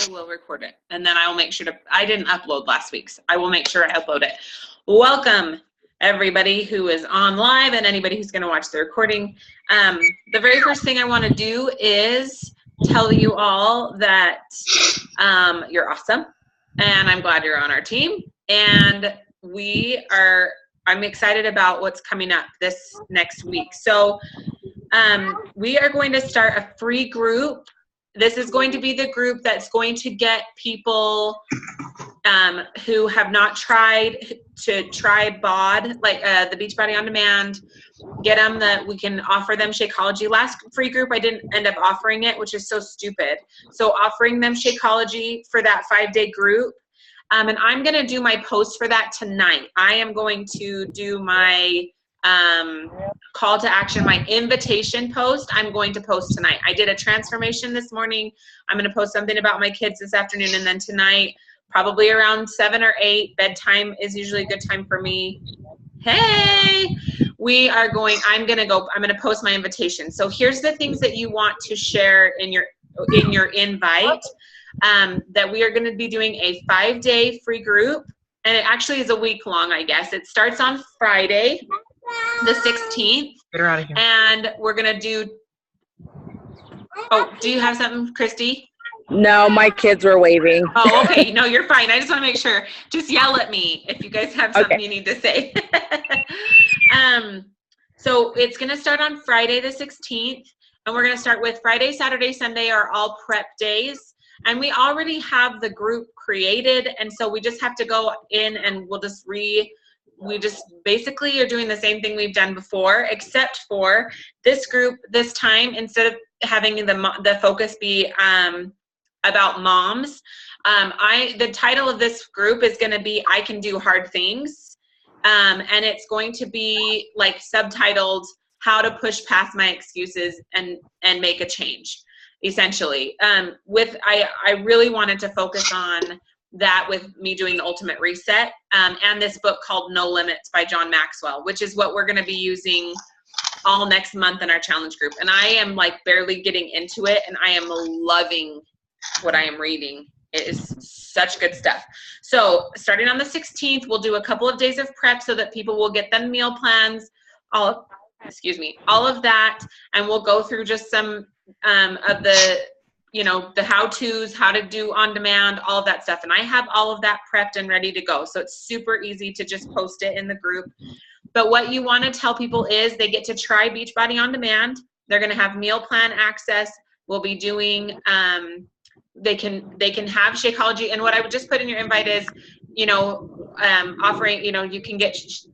I will record it, and then I will make sure to, I didn't upload last week's. I will make sure I upload it. Welcome, everybody who is on live and anybody who's going to watch the recording. The very first thing I want to do is tell you all that you're awesome, and I'm glad you're on our team. And I'm excited about what's coming up this next week. So we are going to start a free group. This is going to be the group that's going to get people who have not tried to try BOD, like the Beachbody On Demand, get them that we can offer them Shakeology. Last free group, I didn't end up offering it, which is so stupid. So offering them Shakeology for that 5-day group. And I'm going to do my post for that tonight. I am going to do my call to action, my invitation post. I'm going to post tonight. I did a transformation this morning. I'm going to post something about my kids this afternoon, and then tonight, probably around 7 or 8, bedtime is usually a good time for me. Hey, I'm going to post my invitation. So here's the things that you want to share in your invite, that we are going to be doing a 5-day free group. And it actually is a week long, I guess. It starts on Friday, the 16th. Get her out of here. And we're going to do, do you have something, Christy? No, my kids were waving. Oh, okay. No, you're fine. I just want to make sure. Just yell at me if you guys have something you need to say. So it's going to start on Friday the 16th. And we're going to start with Friday, Saturday, Sunday are all prep days. And we already have the group created. And so we just have to go in and we just basically are doing the same thing we've done before, except for this group this time, instead of having the focus be about moms, the title of this group is going to be I Can Do Hard Things. And it's going to be like subtitled How to Push Past My Excuses and Make a Change, essentially. I really wanted to focus on that with me doing the Ultimate Reset, and this book called No Limits by John Maxwell, which is what we're going to be using all next month in our challenge group. And I am like barely getting into it, and I am loving what I am reading. It is such good stuff. So starting on the 16th, we'll do a couple of days of prep so that people will get them meal plans, all of that, and we'll go through just some of the how-tos, how to do on demand, all of that stuff. And I have all of that prepped and ready to go. So it's super easy to just post it in the group. But what you want to tell people is they get to try Beachbody On Demand. They're going to have meal plan access. We'll be doing, they can have Shakeology. And what I would just put in your invite is, offering, you can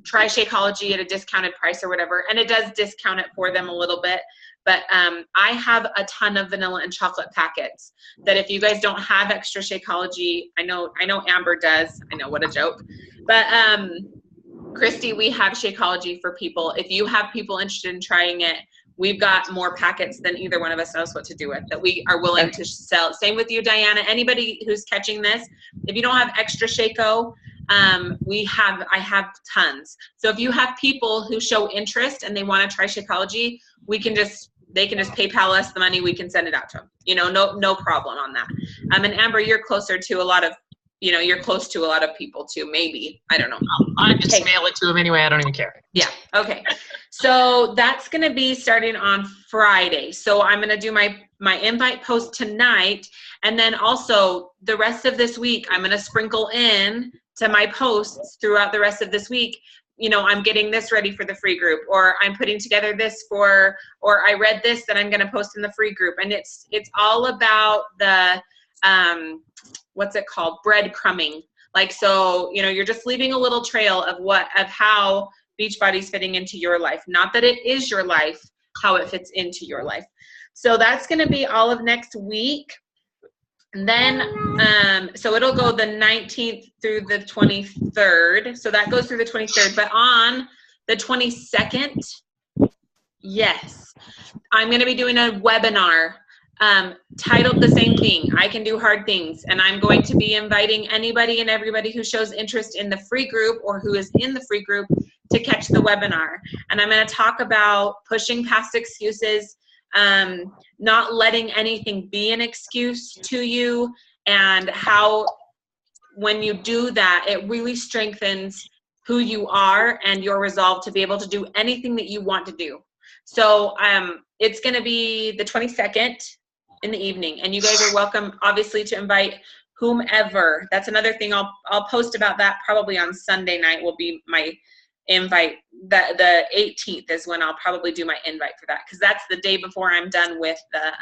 try Shakeology at a discounted price or whatever. And it does discount it for them a little bit. But I have a ton of vanilla and chocolate packets that if you guys don't have extra Shakeology, I know Amber does. I know, what a joke. But Christy, we have Shakeology for people. If you have people interested in trying it, we've got more packets than either one of us knows what to do with that we are willing to sell. Same with you, Diana. Anybody who's catching this, if you don't have extra Shako, I have tons. So if you have people who show interest and they want to try Shakeology, they can just PayPal us the money. We can send it out to them. No problem on that. And Amber, you're closer to a lot of, you're close to a lot of people too. Maybe, I don't know. I just mail it to them anyway. I don't even care. Yeah. Okay. So that's going to be starting on Friday. So I'm going to do my invite post tonight, and then also the rest of this week, I'm going to sprinkle in to my posts throughout the rest of this week. I'm getting this ready for the free group, or I'm putting together this or I read this that I'm going to post in the free group. And it's all about the, what's it called? Breadcrumbing. Like, so, you're just leaving a little trail of how Beachbody's fitting into your life. Not that it is your life, how it fits into your life. So that's going to be all of next week. And then, so it'll go the 19th through the 23rd. So that goes through the 23rd. But on the 22nd, yes, I'm going to be doing a webinar titled the same thing, I Can Do Hard Things. And I'm going to be inviting anybody and everybody who shows interest in the free group or who is in the free group to catch the webinar. And I'm going to talk about pushing past excuses, not letting anything be an excuse to you, and how when you do that, it really strengthens who you are and your resolve to be able to do anything that you want to do. So it's going to be the 22nd in the evening, and you guys are welcome, obviously, to invite whomever. That's another thing I'll post about that probably on Sunday night will be my invite. The 18th is when I'll probably do my invite for that, because that's the day before I'm done with the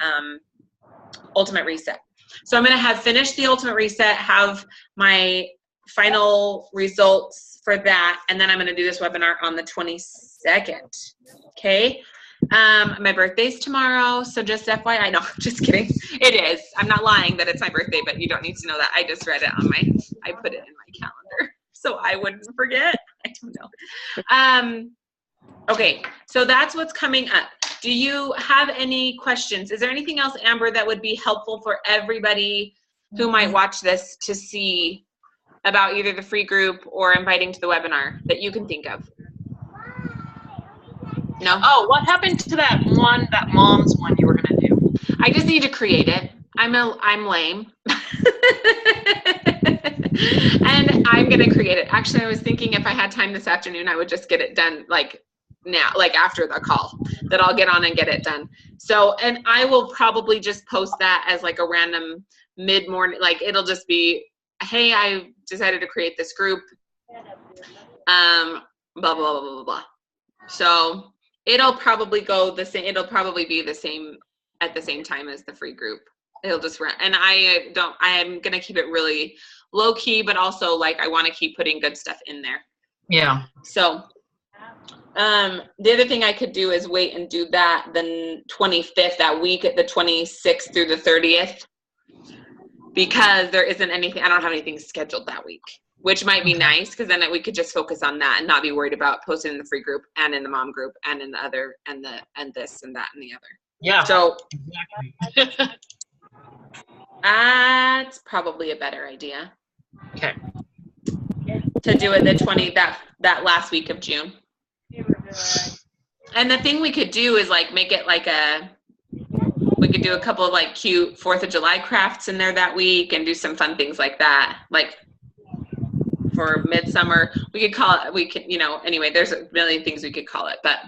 Ultimate Reset. So I'm going to have finished the Ultimate Reset, have my final results for that, and then I'm going to do this webinar on the 22nd. Okay. My birthday's tomorrow, so just FYI. No, just kidding. It is. I'm not lying that it's my birthday, but you don't need to know that. I just read it on I put it in my calendar so I wouldn't forget. I don't know. Okay, so that's what's coming up. Do you have any questions? Is there anything else, Amber, that would be helpful for everybody who might watch this to see about either the free group or inviting to the webinar that you can think of? No? Oh, what happened to that mom's one you were going to do? I just need to create it. I'm lame. And I'm going to create it. Actually, I was thinking if I had time this afternoon, I would just get it done like now, like after the call, that I'll get on and get it done. So, and I will probably just post that as like a random mid-morning, like it'll just be, hey, I decided to create this group, blah, blah, blah, blah, blah. So it'll probably go the same, it'll probably be the same at the same time as the free group. It'll just run, and I'm going to keep it really low key, but also like I want to keep putting good stuff in there. Yeah. So the other thing I could do is wait and do that the 25th, that week at the 26th through the 30th, because there isn't anything, I don't have anything scheduled that week, which might be nice, because then we could just focus on that and not be worried about posting in the free group and in the mom group and in the other and this and that and the other. Yeah. So exactly. that's probably a better idea. Okay. To do it that last week of June. And the thing we could do is like make it like we could do a couple of like cute 4th of July crafts in there that week and do some fun things like that. Like for midsummer, we could call it, anyway, there's a million things we could call it. But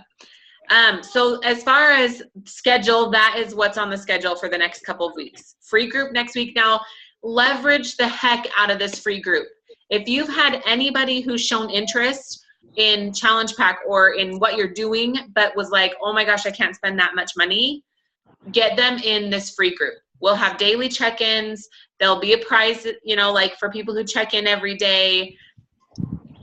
so as far as schedule, that is what's on the schedule for the next couple of weeks. Free group next week. Now, leverage the heck out of this free group. If you've had anybody who's shown interest in Challenge Pack or in what you're doing, but was like, oh my gosh, I can't spend that much money, get them in this free group. We'll have daily check-ins. There'll be a prize, like for people who check in every day.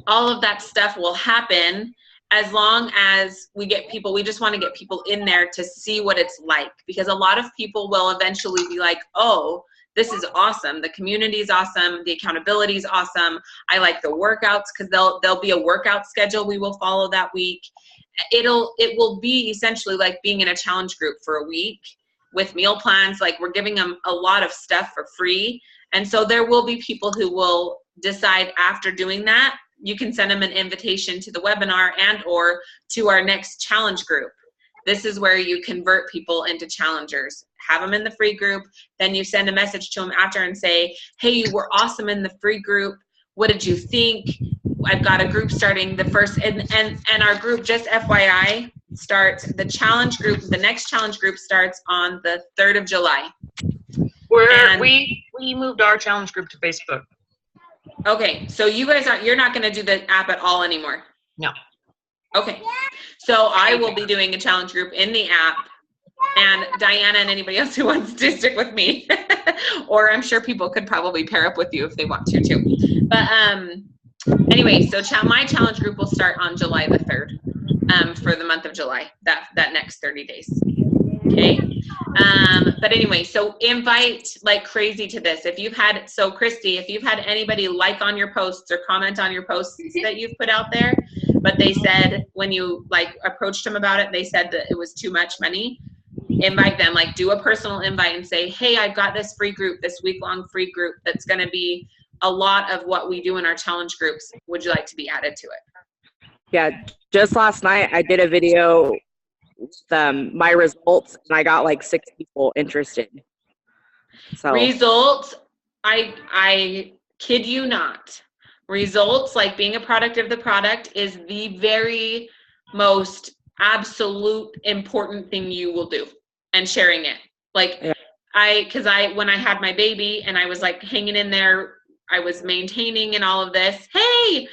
All of that stuff will happen as long as we get people. We just want to get people in there to see what it's like, because a lot of people will eventually be like, oh, this is awesome. The community is awesome. The accountability is awesome. I like the workouts, because there'll be a workout schedule we will follow that week. It will be essentially like being in a challenge group for a week with meal plans. Like we're giving them a lot of stuff for free. And so there will be people who will decide after doing that, you can send them an invitation to the webinar and or to our next challenge group. This is where you convert people into challengers. Have them in the free group. Then you send a message to them after and say, hey, you were awesome in the free group. What did you think? I've got a group starting the first, and our group, just FYI, starts, the challenge group, the next challenge group starts on the 3rd of July. We moved our challenge group to Facebook. Okay, so you guys you're not going to do the app at all anymore? No. Okay, so I will be doing a challenge group in the app, and Diana and anybody else who wants to stick with me, or I'm sure people could probably pair up with you if they want to too. But anyway, so my challenge group will start on July the 3rd for the month of July, that next 30 days. Okay. But anyway, so invite like crazy to this. So Christy, if you've had anybody like on your posts or comment on your posts that you've put out there, but they said when you like approached them about it, they said that it was too much money, invite them, like do a personal invite and say, hey, I've got this free group, this week-long free group that's going to be a lot of what we do in our challenge groups. Would you like to be added to it? Yeah, just last night I did a video with my results, and I got like 6 people interested. So Results I kid you not. Results, like being a product of the product, is the very most absolute important thing you will do, and sharing it. Like when I had my baby and I was like hanging in there, I was maintaining and all of this. Hey,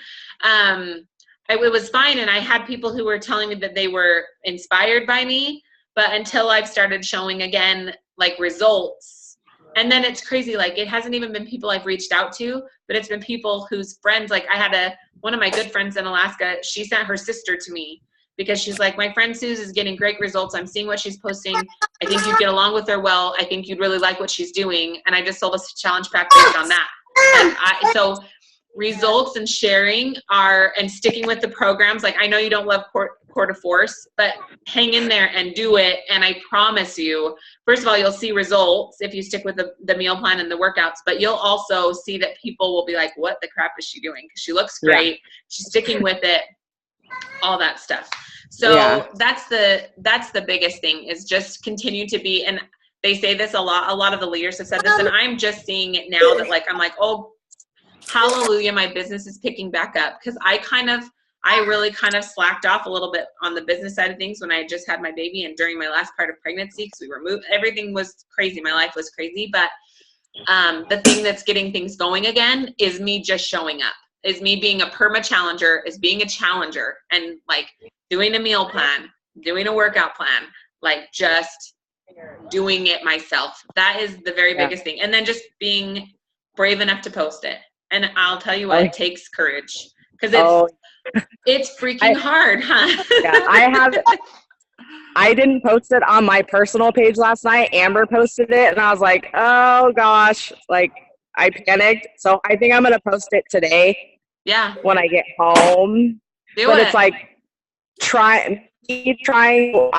it was fine. And I had people who were telling me that they were inspired by me, but until I've started showing again, like results. And then it's crazy. Like it hasn't even been people I've reached out to, but it's been people whose friends, like I had one of my good friends in Alaska, she sent her sister to me because she's like, my friend Suze is getting great results. I'm seeing what she's posting. I think you'd get along with her well. I think you'd really like what she's doing. And I just sold us a challenge pack based on that. So results and sharing and sticking with the programs. Like I know you don't love Core de Force, but hang in there and do it. And I promise you, first of all, you'll see results if you stick with the meal plan and the workouts, but you'll also see that people will be like, what the crap is she doing? Because she looks great. Yeah. She's sticking with it, all that stuff. So that's the biggest thing, is just continue to be, and they say this a lot of the leaders have said this, and I'm just seeing it now that like, I'm like, oh, hallelujah, my business is picking back up. Because I really kind of slacked off a little bit on the business side of things when I just had my baby and during my last part of pregnancy, because we were moved, everything was crazy. My life was crazy. But the thing that's getting things going again is me just showing up, is me being a perma challenger, is being a challenger and like doing a meal plan, doing a workout plan, like just doing it myself. That is the very biggest thing. And then just being brave enough to post it. And I'll tell you what, it takes courage, because it's freaking hard, huh? Yeah, I didn't post it on my personal page last night. Amber posted it, and I was like, oh gosh, like I panicked. So I think I'm gonna post it today. Yeah. When I get home. It's like trying. I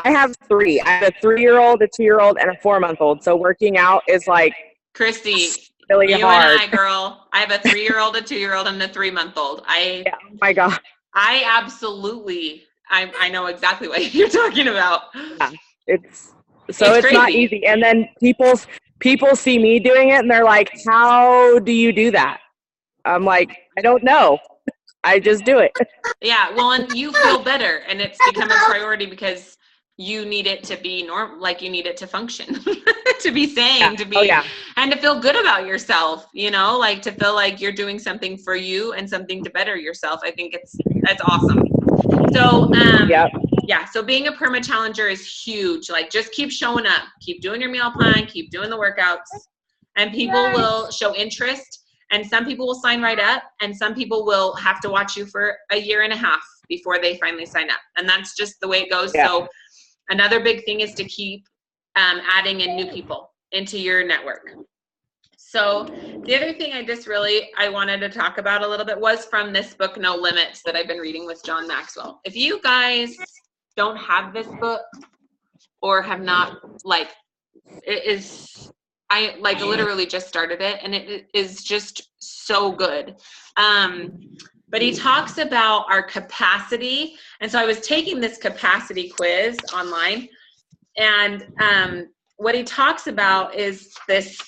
have 3. I have a 3-year-old, a 2-year-old, and a 4-month-old. So working out is like Christy. Really you hard. And I, girl. I have a 3-year-old, a 2-year-old, and a 3-month-old. Oh my God. I absolutely. I know exactly what you're talking about. Yeah, it's not easy. And then people see me doing it, and they're like, "How do you do that?" I'm like, "I don't know. I just do it." Yeah. Well, and you feel better, and it's become a priority because you need it to be like you need it to function, to be sane, to be, and to feel good about yourself, like to feel like you're doing something for you and something to better yourself. I think that's awesome. So, so being a perma challenger is huge. Like just keep showing up, keep doing your meal plan, keep doing the workouts, and people will show interest, and some people will sign right up, and some people will have to watch you for a year and a half before they finally sign up. And that's just the way it goes. Yeah. So another big thing is to keep adding in new people into your network. So the other thing I wanted to talk about a little bit was from this book, No Limits, that I've been reading with John Maxwell. If you guys don't have this book or have not, I literally just started it, and it is just so good. But he talks about our capacity. And so I was taking this capacity quiz online, and what he talks about is this,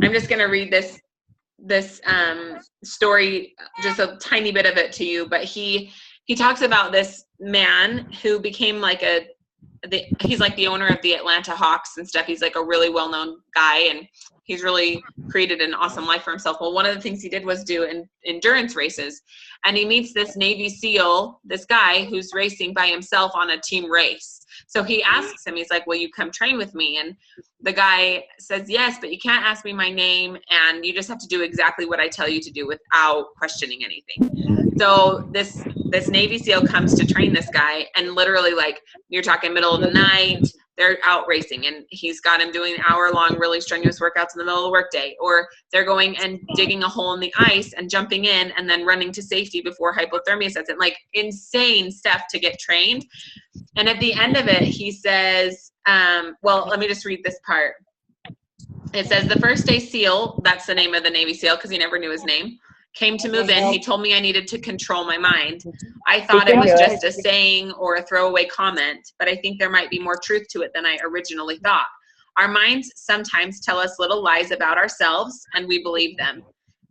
I'm just going to read this story, just a tiny bit of it to you, but he talks about this man who became he's like the owner of the Atlanta Hawks and stuff. He's like a really well-known guy, and he's really created an awesome life for himself. Well, one of the things he did was do endurance races, and he meets this Navy SEAL, this guy who's racing by himself on a team race. So he asks him, he's like, will you come train with me? And the guy says, yes, but you can't ask me my name, and you just have to do exactly what I tell you to do without questioning anything. So this Navy SEAL comes to train this guy, and literally, you're talking middle of the night, they're out racing, and he's got him doing hour-long, really strenuous workouts in the middle of the workday, or they're going and digging a hole in the ice and jumping in and then running to safety before hypothermia sets in, insane stuff to get trained. And at the end of it, he says, well, let me just read this part. It says, the first day SEAL, that's the name of the Navy SEAL because he never knew his name, came to move in. He told me I needed to control my mind. I thought it was just a saying or a throwaway comment, but I think there might be more truth to it than I originally thought. Our minds sometimes tell us little lies about ourselves, and we believe them.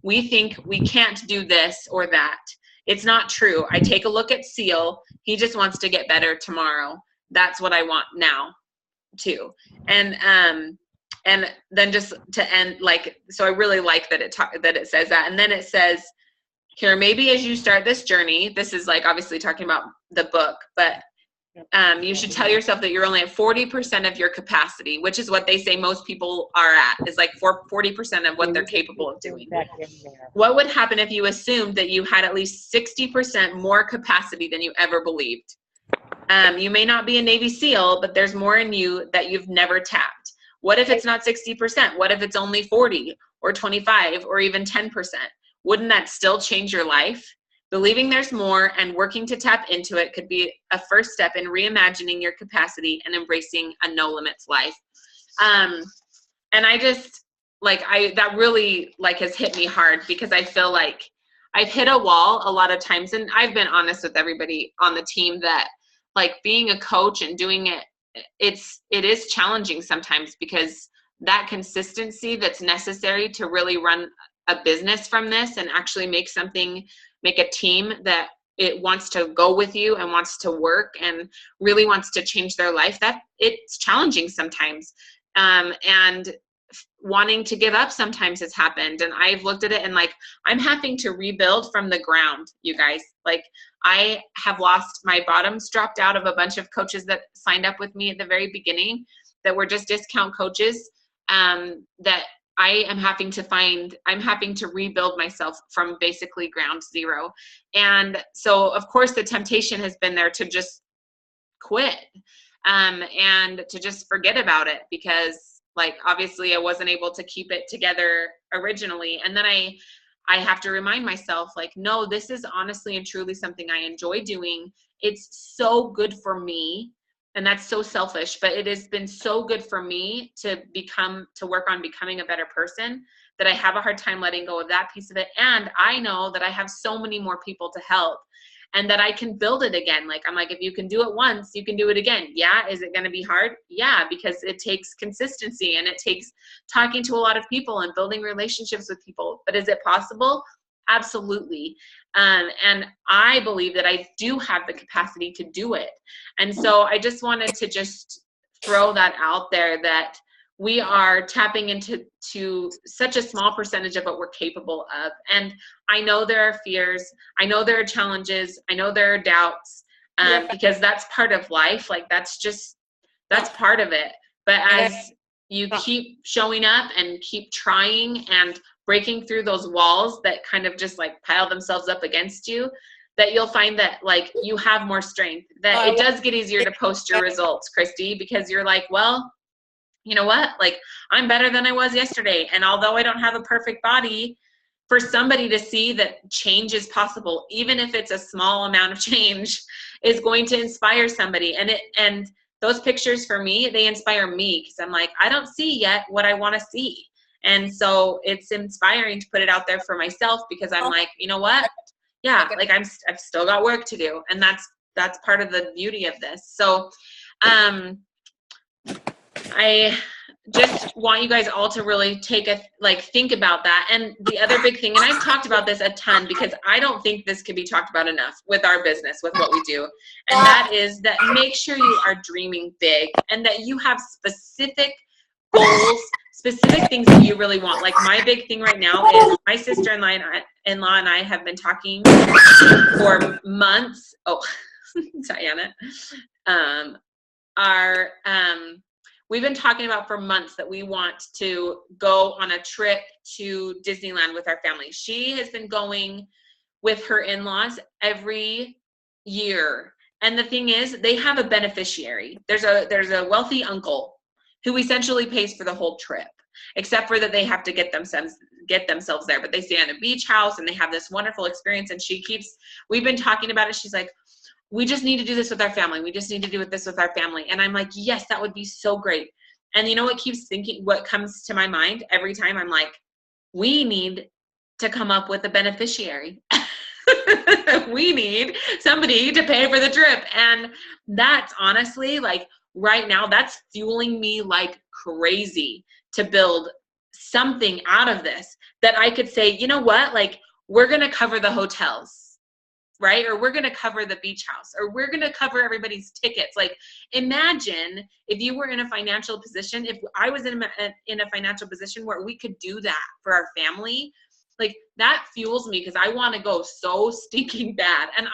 We think we can't do this or that. It's not true. I take a look at Seal. He just wants to get better tomorrow. That's what I want now too. And then just to end, like, so I really like that it says that. And then it says here, maybe as you start this journey, this is like obviously talking about the book, but you should tell yourself that you're only at 40% of your capacity, which is what they say most people are at, is like 40% of what they're capable of doing. What would happen if you assumed that you had at least 60% more capacity than you ever believed? You may not be a Navy SEAL, but there's more in you that you've never tapped. What if it's not 60%? What if it's only 40 or 25 or even 10%? Wouldn't that still change your life? Believing there's more and working to tap into it could be a first step in reimagining your capacity and embracing a no limits life. And I just that really has hit me hard, because I feel like I've hit a wall a lot of times, and I've been honest with everybody on the team that like being a coach and doing it, it is challenging sometimes, because that consistency that's necessary to really run a business from this and actually make a team that it wants to go with you and wants to work and really wants to change their life, that it's challenging sometimes. And wanting to give up sometimes has happened. And I've looked at it and like, I'm having to rebuild from the ground, you guys. Like, I have lost my bottoms, dropped out of a bunch of coaches that signed up with me at the very beginning that were just discount coaches, that I'm having to rebuild myself from basically ground zero. And so of course the temptation has been there to just quit, and to just forget about it, because like, obviously I wasn't able to keep it together originally. And then I have to remind myself, like, no, this is honestly and truly something I enjoy doing. It's so good for me. And that's so selfish, but it has been so good for me to work on becoming a better person, that I have a hard time letting go of that piece of it. And I know that I have so many more people to help, and that I can build it again. Like, I'm like, if you can do it once, you can do it again. Yeah. Is it going to be hard? Yeah, because it takes consistency and it takes talking to a lot of people and building relationships with people. But is it possible? Absolutely. And I believe that I do have the capacity to do it. And so I just wanted to just throw that out there, that we are tapping into such a small percentage of what we're capable of. And I know there are fears. I know there are challenges. I know there are doubts, because that's part of life. Like, that's part of it. But as you keep showing up and keep trying and breaking through those walls that kind of just like pile themselves up against you, that you'll find that like you have more strength, that it does get easier to post your results, Christy, because you're like, well, you know what? Like, I'm better than I was yesterday. And although I don't have a perfect body, for somebody to see that change is possible, even if it's a small amount of change, is going to inspire somebody. And those pictures for me, they inspire me, because I'm like, I don't see yet what I want to see. And so it's inspiring to put it out there for myself, because I'm like, you know what? Yeah, like I've still got work to do. And that's part of the beauty of this. So I just want you guys all to really think about that. And the other big thing, and I've talked about this a ton, because I don't think this can be talked about enough with our business, with what we do. And that is that make sure you are dreaming big, and that you have specific goals, specific things that you really want. Like, my big thing right now is my sister-in-law and I have been talking for months. Oh, Diana. We've been talking about for months that we want to go on a trip to Disneyland with our family. She has been going with her in-laws every year. And the thing is, they have a beneficiary. There's a wealthy uncle who essentially pays for the whole trip, except for that they have to get themselves there. But they stay on a beach house and they have this wonderful experience. And we've been talking about it. She's like, we just need to do this with our family. We just need to do this with our family. And I'm like, yes, that would be so great. And you know what comes to my mind every time? I'm like, we need to come up with a beneficiary. We need somebody to pay for the trip. And that's honestly like right now, that's fueling me like crazy to build something out of this that I could say, you know what, like, we're going to cover the hotels, right? Or we're going to cover the beach house, or we're going to cover everybody's tickets. Like, imagine if you were in a financial position, if I was in a financial position where we could do that for our family. Like, that fuels me because I want to go so stinking bad. And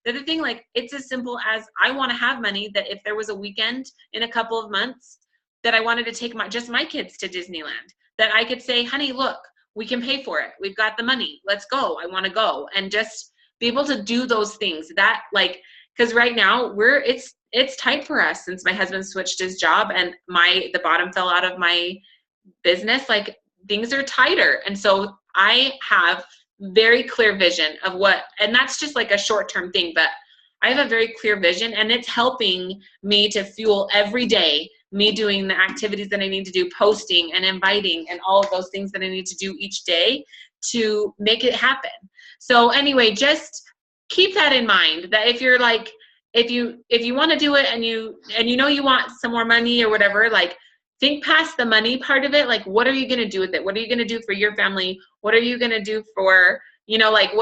the other thing, like, it's as simple as I want to have money that if there was a weekend in a couple of months that I wanted to take just my kids to Disneyland, that I could say, honey, look, we can pay for it. We've got the money. Let's go. I want to go. And just be able to do those things that, like, because right now it's tight for us since my husband switched his job and the bottom fell out of my business. Like, things are tighter. And so I have very clear vision of and that's just like a short-term thing, but I have a very clear vision, and it's helping me to fuel every day, me doing the activities that I need to do, posting and inviting and all of those things that I need to do each day to make it happen. So anyway, just keep that in mind, that if you're like, if you want to do it and you know you want some more money or whatever, like, think past the money part of it. Like, what are you going to do with it? What are you going to do for your family? What are you going to do for, like,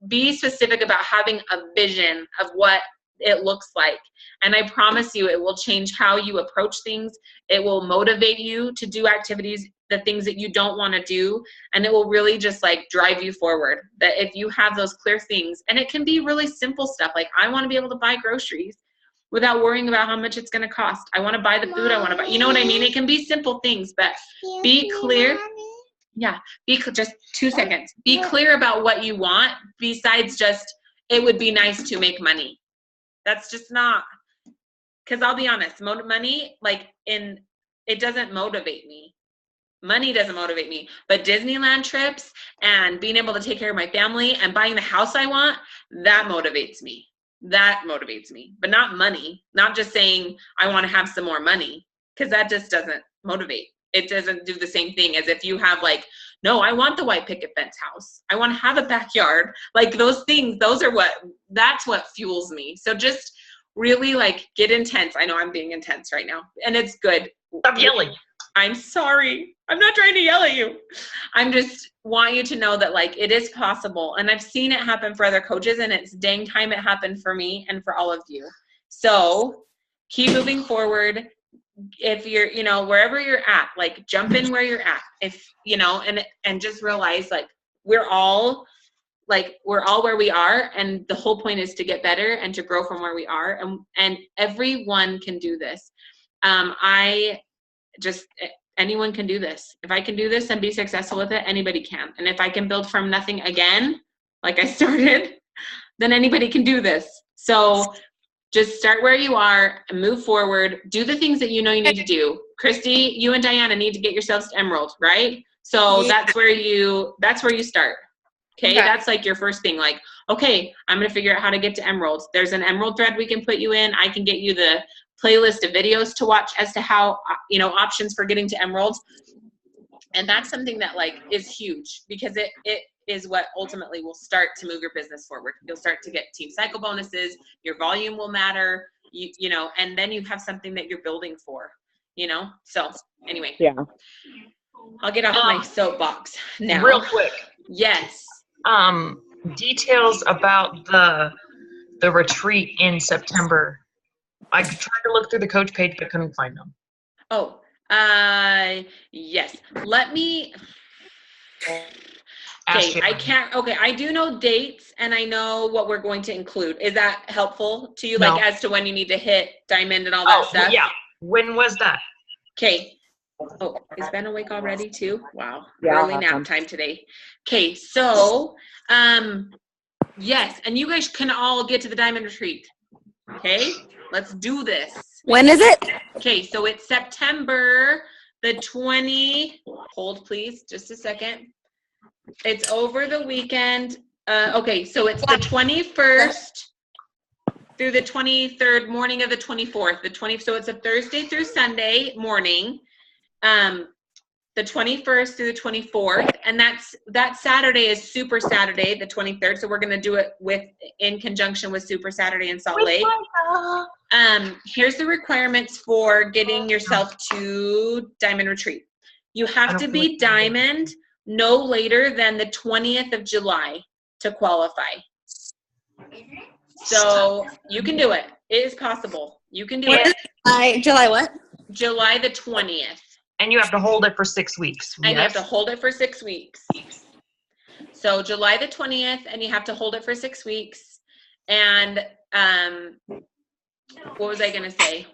be specific about having a vision of what it looks like. And I promise you, it will change how you approach things. It will motivate you to do activities, the things that you don't want to do. And it will really just like drive you forward. That if you have those clear things, and it can be really simple stuff. Like, I want to be able to buy groceries without worrying about how much it's going to cost. I want to buy the food I want to buy. You know what I mean? It can be simple things, but be clear. Yeah. Just 2 seconds. Be clear about what you want besides just, it would be nice to make money. That's just not, because I'll be honest, money, like, it doesn't motivate me. Money doesn't motivate me, but Disneyland trips and being able to take care of my family and buying the house I want, that motivates me. That motivates me, but not money. Not just saying I want to have some more money, because that just doesn't motivate. It doesn't do the same thing as if you have like, no, I want the white picket fence house. I want to have a backyard. Like, those things, that's what fuels me. So just really like get intense. I know I'm being intense right now, and it's good. Stop yelling. I'm sorry. I'm not trying to yell at you. I'm just want you to know that, like, it is possible. And I've seen it happen for other coaches, and it's dang time it happened for me and for all of you. So keep moving forward. If you're, wherever you're at, like, jump in where you're at. If, and just realize, like, we're all where we are. And the whole point is to get better and to grow from where we are. And everyone can do this. Anyone can do this. If I can do this and be successful with it, anybody can. And if I can build from nothing again, like I started, then anybody can do this. So just start where you are and move forward. Do the things that you know you need to do. Christy, you and Diana need to get yourselves to Emerald, right? So that's where you start. Okay? That's like your first thing. Like, okay, I'm going to figure out how to get to Emerald. There's an Emerald thread we can put you in. I can get you the playlist of videos to watch as to how, options for getting to Emerald. And that's something that, like, is huge, because it is what ultimately will start to move your business forward. You'll start to get team cycle bonuses. Your volume will matter, and then you have something that you're building for, So anyway, yeah, I'll get off my soapbox now. Real quick. Yes. Details about the retreat in September. I tried to look through the coach page, but couldn't find them. Oh, yes. Let me. Okay, I can't. Okay, I do know dates, and I know what we're going to include. Is that helpful to you? No. Like, as to when you need to hit diamond and all that stuff? Yeah. When was that? Okay. Oh, is Ben awake already too? Wow. Yeah, Early nap time today. Okay, so, yes, and you guys can all get to the diamond retreat. Okay, let's do this. When is it? Okay, so it's September the 20. Hold, please, just a second. It's over the weekend. Okay, so it's the 21st through the 23rd, morning of the 24th. So it's a Thursday through Sunday morning. the 21st through the 24th, and that Saturday is Super Saturday, the 23rd. So we're going to do it in conjunction with Super Saturday in Salt Lake. Here's the requirements for getting yourself to Diamond Retreat. You have to be Diamond no later than the 20th of July to qualify. So you can do it. It is possible. You can do it. July what? July the 20th. And you have to hold it for 6 weeks. And you have to hold it for 6 weeks. So July the 20th, and you have to hold it for 6 weeks. And what was I going to say?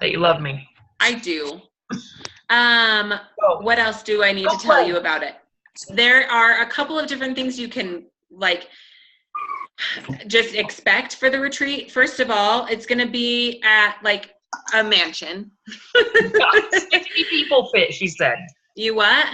That you love me. I do. What else do I need to tell you about it? There are a couple of different things you can just expect for the retreat. First of all, it's going to be at a mansion. 60 people fit, she said. You what?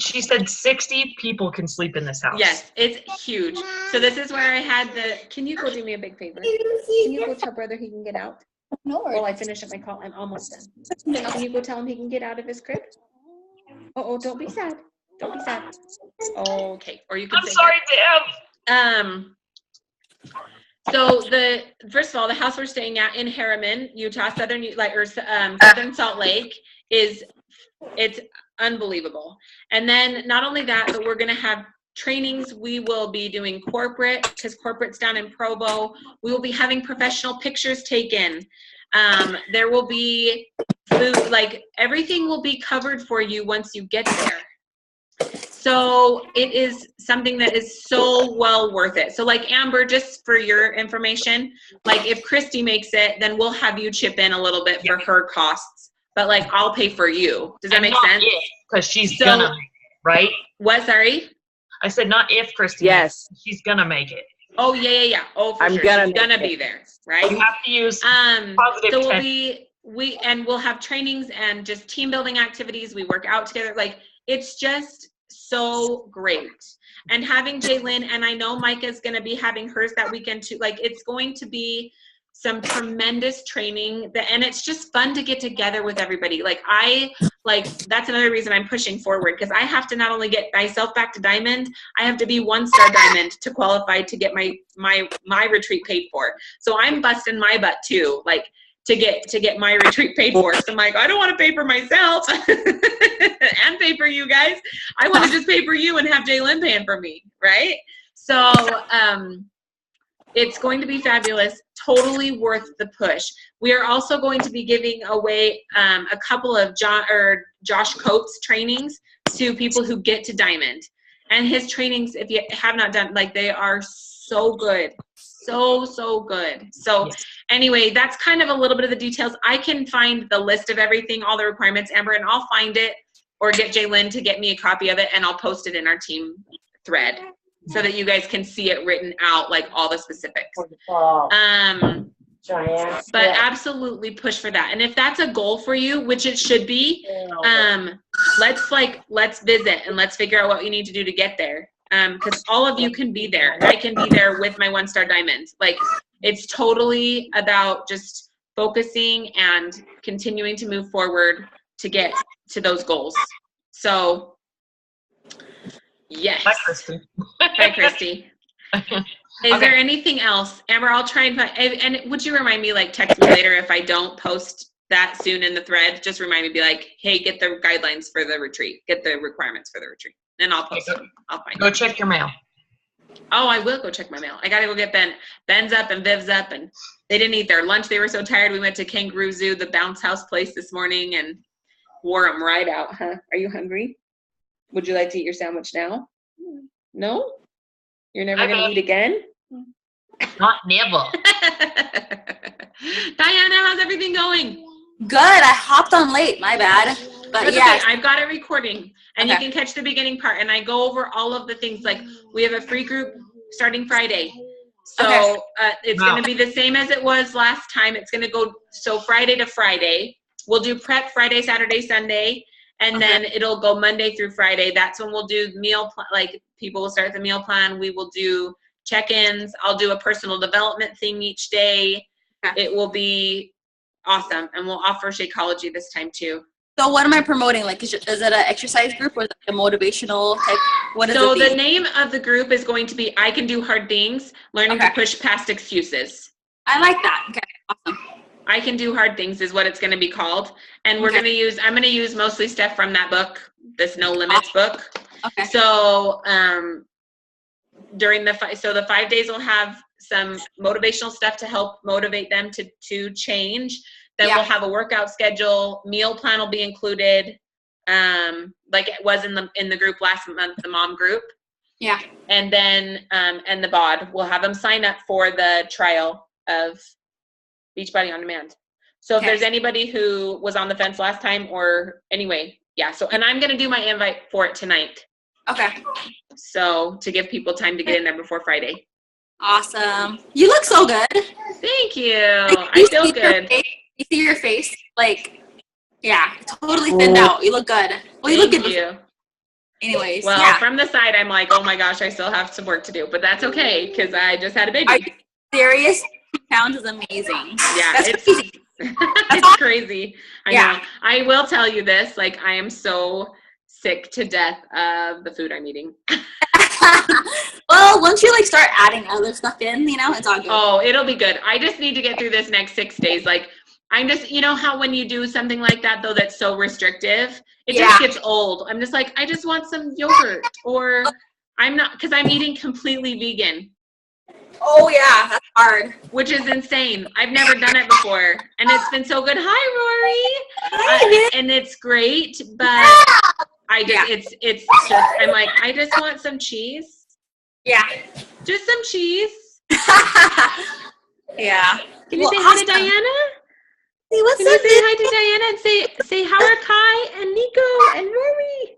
She said 60 people can sleep in this house. Yes, it's huge. So this is where I had can you go do me a big favor? Can you go tell brother he can get out? No. While I finish up my call, I'm almost done. Can you go tell him he can get out of his crib? Oh, don't be sad. Don't be sad. Okay. Or you can say sorry, Deb. So first of all, the house we're staying at in Harriman, Utah, Southern Salt Lake it's unbelievable. And then not only that, but we're going to have trainings. We will be doing corporate, because corporate's down in Provo. We will be having professional pictures taken. There will be food, everything will be covered for you once you get there. So it is something that is so well worth it. So Amber, just for your information, if Christy makes it, then we'll have you chip in a little bit for her costs. But I'll pay for you. Does that make sense? Because she's gonna, right? What? Sorry? I said not if Christy. Yes. Makes it. She's gonna make it. Oh yeah. Oh, for sure. She's gonna be there, right? You have to use positive. So we'll have trainings and just team building activities. We work out together. It's just so great. And having Jaylyn, and I know Micah's going to be having hers that weekend too. It's going to be some tremendous training, and it's just fun to get together with everybody. That's another reason I'm pushing forward, because I have to not only get myself back to Diamond, I have to be 1-star Diamond to qualify to get my retreat paid for. So I'm busting my butt too, to get my retreat paid for. So I'm I don't want to pay for myself and pay for you guys. I want to just pay for you and have Jaylyn paying for me, right? So it's going to be fabulous, totally worth the push. We are also going to be giving away a couple of Josh Coates trainings to people who get to Diamond. And his trainings, if you have not done, they are so good. So good. So anyway, that's kind of a little bit of the details. I can find the list of everything, all the requirements, Amber, and I'll find it or get Jaylyn to get me a copy of it, and I'll post it in our team thread so that you guys can see it written out, all the specifics. But absolutely push for that. And if that's a goal for you, which it should be, let's visit and let's figure out what you need to do to get there. Because all of you can be there. I can be there with my 1-star Diamond. It's totally about just focusing and continuing to move forward to get to those goals. So, yes. Bye, Christy. Bye, Christy. Is there anything else? Amber, I'll try and find, and would you remind me, text me later if I don't post that soon in the thread? Just remind me, be hey, get the guidelines for the retreat. Get the requirements for the retreat. And I'll post them. I'll find Go check your mail. Oh, I will go check my mail. I got to go get Ben. Ben's up and Viv's up, and they didn't eat their lunch. They were so tired. We went to Kangaroo Zoo, the bounce house place this morning, and wore them right out. Huh? Are you hungry? Would you like to eat your sandwich now? No? You're never going to eat again? Not never. Diana, how's everything going? Good. I hopped on late. My bad. But That's yeah, okay. I've got it recording, and you can catch the beginning part, and I go over all of the things. We have a free group starting Friday. So it's going to be the same as it was last time. It's going to go Friday to Friday. We'll do prep Friday, Saturday, Sunday, and then it'll go Monday through Friday. That's when we'll do meal people will start the meal plan. We will do check-ins. I'll do a personal development thing each day. It will be awesome, and we'll offer Shakeology this time too. So what am I promoting? Like, is it an exercise group or is it like a motivational type? What is So it? the name of the group is going to be I Can Do Hard Things, Learning to Push Past Excuses. I like that. Okay, awesome. I Can Do Hard Things is what it's going to be called. And I'm going to use mostly stuff from that book, this No Limits book. Okay. So during the 5 days will have some motivational stuff to help motivate them to change. Then we'll have a workout schedule. Meal plan will be included, like it was in the group last month, the mom group. Yeah. And then and the BOD, we'll have them sign up for the trial of Beachbody On Demand. So if there's anybody who was on the fence last time, or anyway, yeah. So and I'm gonna do my invite for it tonight. Okay. So to give people time to get in there before Friday. Awesome. You look so good. Thank you. I feel good. You see your face? Like, yeah, totally thinned out. You look good. Well, you look good. Thank you. Anyways. Well, from the side, I'm like, oh my gosh, I still have some work to do. But that's okay, because I just had a baby. Are you serious? 2 pounds is amazing. Yeah, that's crazy. It's crazy. I know. I will tell you this, like, I am so sick to death of the food I'm eating. Well, once you like start adding other stuff in, it's all good. Oh, it'll be good. I just need to get through this next 6 days. Like, I'm just, how when you do something like that, though, that's so restrictive, it just gets old. I'm just like, I just want some yogurt, or I'm not, because I'm eating completely vegan. Oh, yeah, that's hard. Which is insane. I've never done it before. And it's been so good. Hi, Rory. And it's great, but I just, it's just, I'm like, I just want some cheese. Yeah. Just some cheese. Yeah. Can you say hi to Diana? Hey, what's Can up? you say hi to Diana and say how are Kai and Nico and Rory?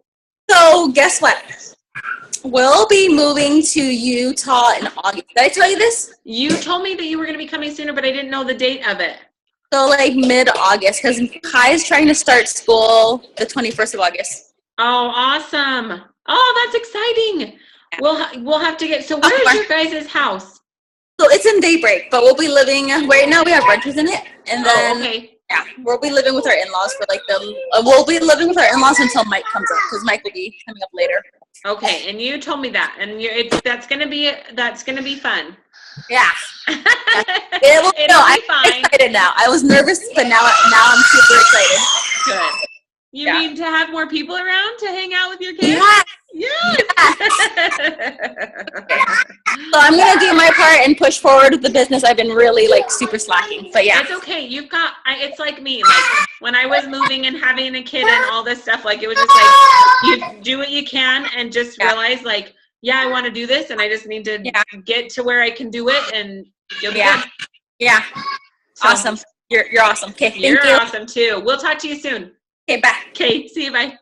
So guess what? We'll be moving to Utah in August. Did I tell you this? You told me that you were going to be coming sooner, but I didn't know the date of it. So like mid-August, because Kai is trying to start school the 21st of August. Oh, awesome. Oh, that's exciting. We'll have to get, so where's your guys' house? So it's in Daybreak, but we'll be living, right now we have renters in it. And then, yeah, we'll be living with our in-laws for like we'll be living with our in-laws until Mike comes up, because Mike will be coming up later. Okay, and you told me that, and that's gonna be fun. Yeah, It'll be I'm excited now. I was nervous, but now I'm super excited. Good. You mean to have more people around to hang out with your kids? Yes. So I'm gonna do my part and push forward with the business. I've been really like super slacking, but yeah. It's okay. It's like me. Like when I was moving and having a kid and all this stuff, like it was just like you do what you can and just realize like, I want to do this and I just need to get to where I can do it and you'll be good. Yeah. So, awesome. You're awesome. Okay. Thank you. You're awesome too. We'll talk to you soon. Okay, bye. Okay, see you, bye.